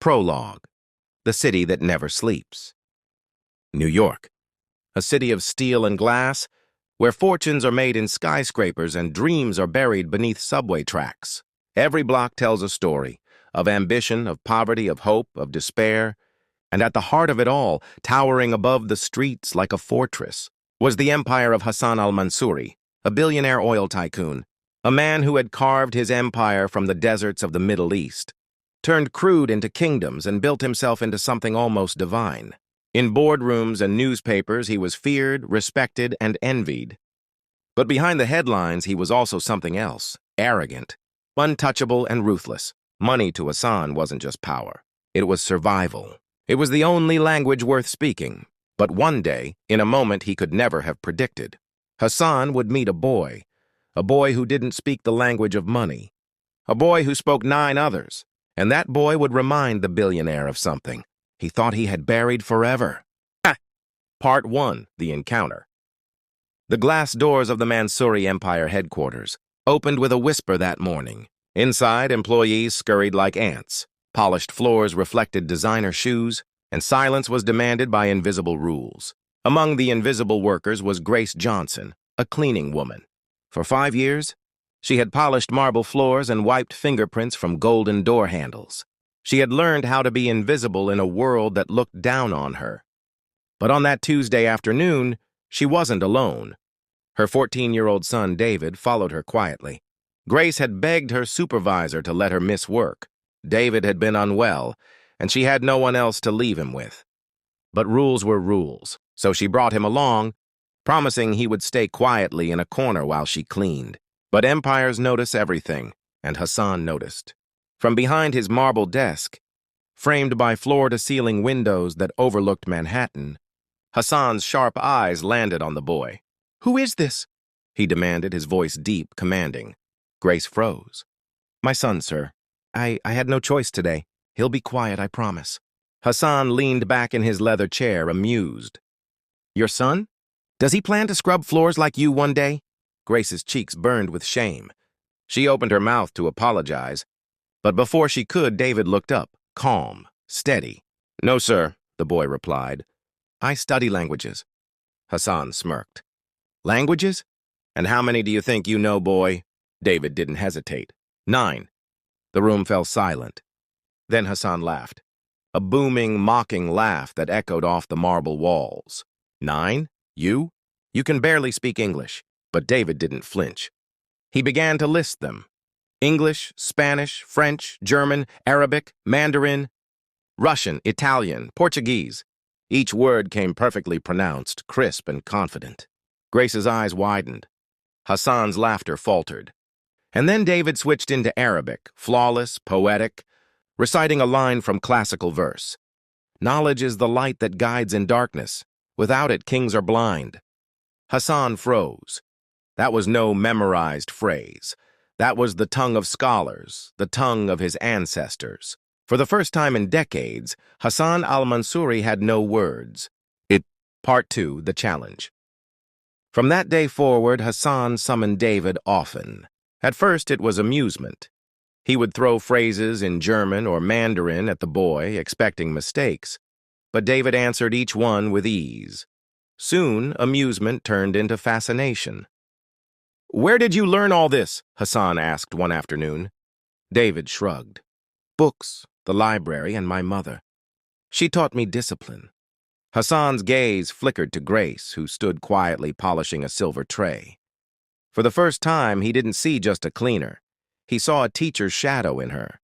Prologue, the city that never sleeps. New York, a city of steel and glass, where fortunes are made in skyscrapers and dreams are buried beneath subway tracks. Every block tells a story of ambition, of poverty, of hope, of despair, and at the heart of it all, towering above the streets like a fortress, was the empire of Hassan al-Mansuri, a billionaire oil tycoon, a man who had carved his empire from the deserts of the Middle East, turned crude into kingdoms and built himself into something almost divine. In boardrooms and newspapers, he was feared, respected, and envied. But behind the headlines, he was also something else, arrogant, untouchable, and ruthless. Money to Hassan wasn't just power. It was survival. It was the only language worth speaking. But one day, in a moment he could never have predicted, Hassan would meet a boy who didn't speak the language of money, a boy who spoke 9 others, and that boy would remind the billionaire of something he thought he had buried forever. Part 1, The Encounter. The glass doors of the Mansuri Empire headquarters opened with a whisper that morning. Inside, employees scurried like ants. Polished floors reflected designer shoes, and silence was demanded by invisible rules. Among the invisible workers was Grace Johnson, a cleaning woman. For 5 years, she had polished marble floors and wiped fingerprints from golden door handles. She had learned how to be invisible in a world that looked down on her. But on that Tuesday afternoon, she wasn't alone. Her 14-year-old son, David, followed her quietly. Grace had begged her supervisor to let her miss work. David had been unwell, and she had no one else to leave him with. But rules were rules, so she brought him along, promising he would stay quietly in a corner while she cleaned. But empires notice everything, and Hassan noticed. From behind his marble desk, framed by floor-to-ceiling windows that overlooked Manhattan, Hassan's sharp eyes landed on the boy. "Who is this?" he demanded, his voice deep, commanding. Grace froze. "My son, sir. I had no choice today. He'll be quiet, I promise." Hassan leaned back in his leather chair, amused. "Your son? Does he plan to scrub floors like you one day?" Grace's cheeks burned with shame. She opened her mouth to apologize, but before she could, David looked up, calm, steady. "No, sir," the boy replied. "I study languages." Hassan smirked. "Languages? And how many do you think you know, boy?" David didn't hesitate. 9. The room fell silent. Then Hassan laughed, a booming, mocking laugh that echoed off the marble walls. 9? You? You can barely speak English. But David didn't flinch. He began to list them. English, Spanish, French, German, Arabic, Mandarin, Russian, Italian, Portuguese. Each word came perfectly pronounced, crisp and confident. Grace's eyes widened. Hassan's laughter faltered. And then David switched into Arabic, flawless, poetic, reciting a line from classical verse. "Knowledge is the light that guides in darkness. Without it, kings are blind." Hassan froze. That was no memorized phrase. That was the tongue of scholars, the tongue of his ancestors. For the first time in decades, Hassan al-Mansuri had no words. Part 2, The Challenge. From that day forward, Hassan summoned David often. At first, it was amusement. He would throw phrases in German or Mandarin at the boy, expecting mistakes. But David answered each one with ease. Soon, amusement turned into fascination. "Where did you learn all this?" Hassan asked one afternoon. David shrugged. "Books, the library, and my mother. She taught me discipline." Hassan's gaze flickered to Grace, who stood quietly polishing a silver tray. For the first time, he didn't see just a cleaner. He saw a teacher's shadow in her.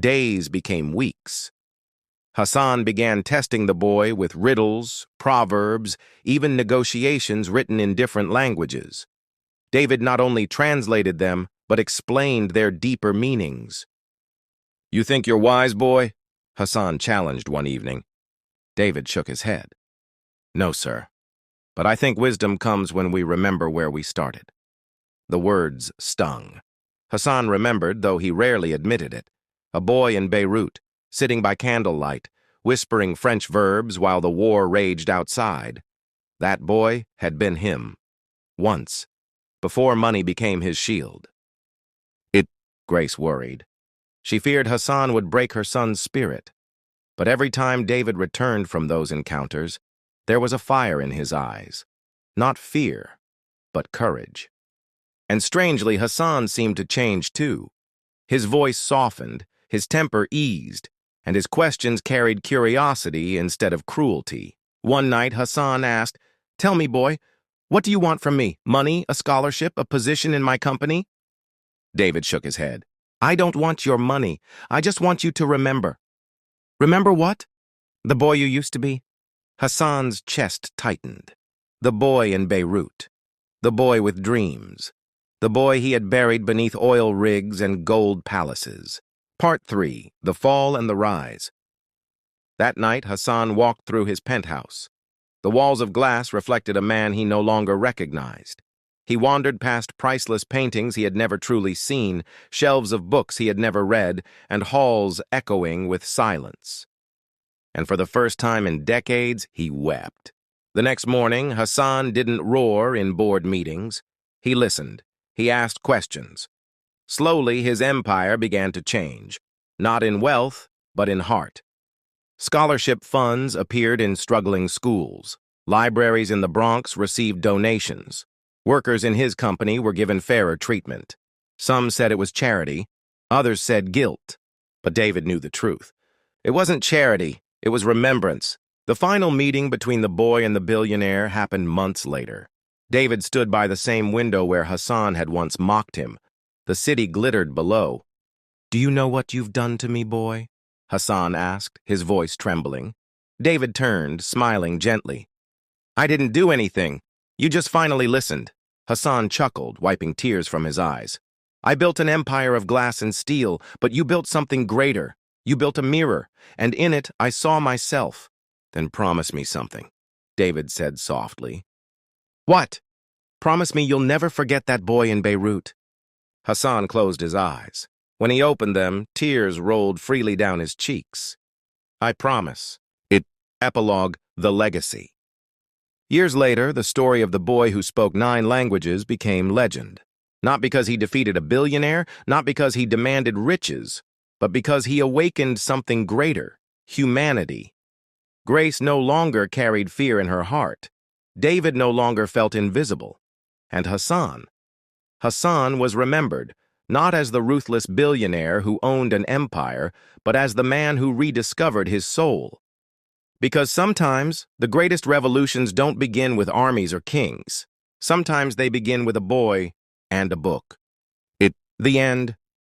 Days became weeks. Hassan began testing the boy with riddles, proverbs, even negotiations written in different languages. David not only translated them, but explained their deeper meanings. "You think you're wise, boy?" Hassan challenged one evening. David shook his head. "No, sir. But I think wisdom comes when we remember where we started." The words stung. Hassan remembered, though he rarely admitted it, a boy in Beirut, sitting by candlelight, whispering French verbs while the war raged outside. That boy had been him. Once. Before money became his shield. Grace worried. She feared Hassan would break her son's spirit. But every time David returned from those encounters, there was a fire in his eyes. Not fear, but courage. And strangely, Hassan seemed to change too. His voice softened, his temper eased, and his questions carried curiosity instead of cruelty. One night, Hassan asked, "Tell me, boy, what do you want from me? Money, a scholarship, a position in my company?" David shook his head. "I don't want your money. I just want you to remember." "Remember what?" "The boy you used to be." Hassan's chest tightened. The boy in Beirut. The boy with dreams. The boy he had buried beneath oil rigs and gold palaces. Part 3. The Fall and the Rise. That night, Hassan walked through his penthouse. The walls of glass reflected a man he no longer recognized. He wandered past priceless paintings he had never truly seen, shelves of books he had never read, and halls echoing with silence. And for the first time in decades, he wept. The next morning, Hassan didn't roar in board meetings. He listened. He asked questions. Slowly, his empire began to change, not in wealth, but in heart. Scholarship funds appeared in struggling schools. Libraries in the Bronx received donations. Workers in his company were given fairer treatment. Some said it was charity, others said guilt. But David knew the truth. It wasn't charity, it was remembrance. The final meeting between the boy and the billionaire happened months later. David stood by the same window where Hassan had once mocked him. The city glittered below. "Do you know what you've done to me, boy?" Hassan asked, his voice trembling. David turned, smiling gently. "I didn't do anything. You just finally listened." Hassan chuckled, wiping tears from his eyes. "I built an empire of glass and steel, but you built something greater. You built a mirror, and in it I saw myself." "Then promise me something," David said softly. "What?" "Promise me you'll never forget that boy in Beirut." Hassan closed his eyes. When he opened them, tears rolled freely down his cheeks. "I promise." Epilogue, The Legacy. Years later, the story of the boy who spoke 9 languages became legend. Not because he defeated a billionaire, not because he demanded riches, but because he awakened something greater, humanity. Grace no longer carried fear in her heart. David no longer felt invisible. And Hassan was remembered, not as the ruthless billionaire who owned an empire, but as the man who rediscovered his soul. Because sometimes the greatest revolutions don't begin with armies or kings. Sometimes they begin with a boy and a book. The end.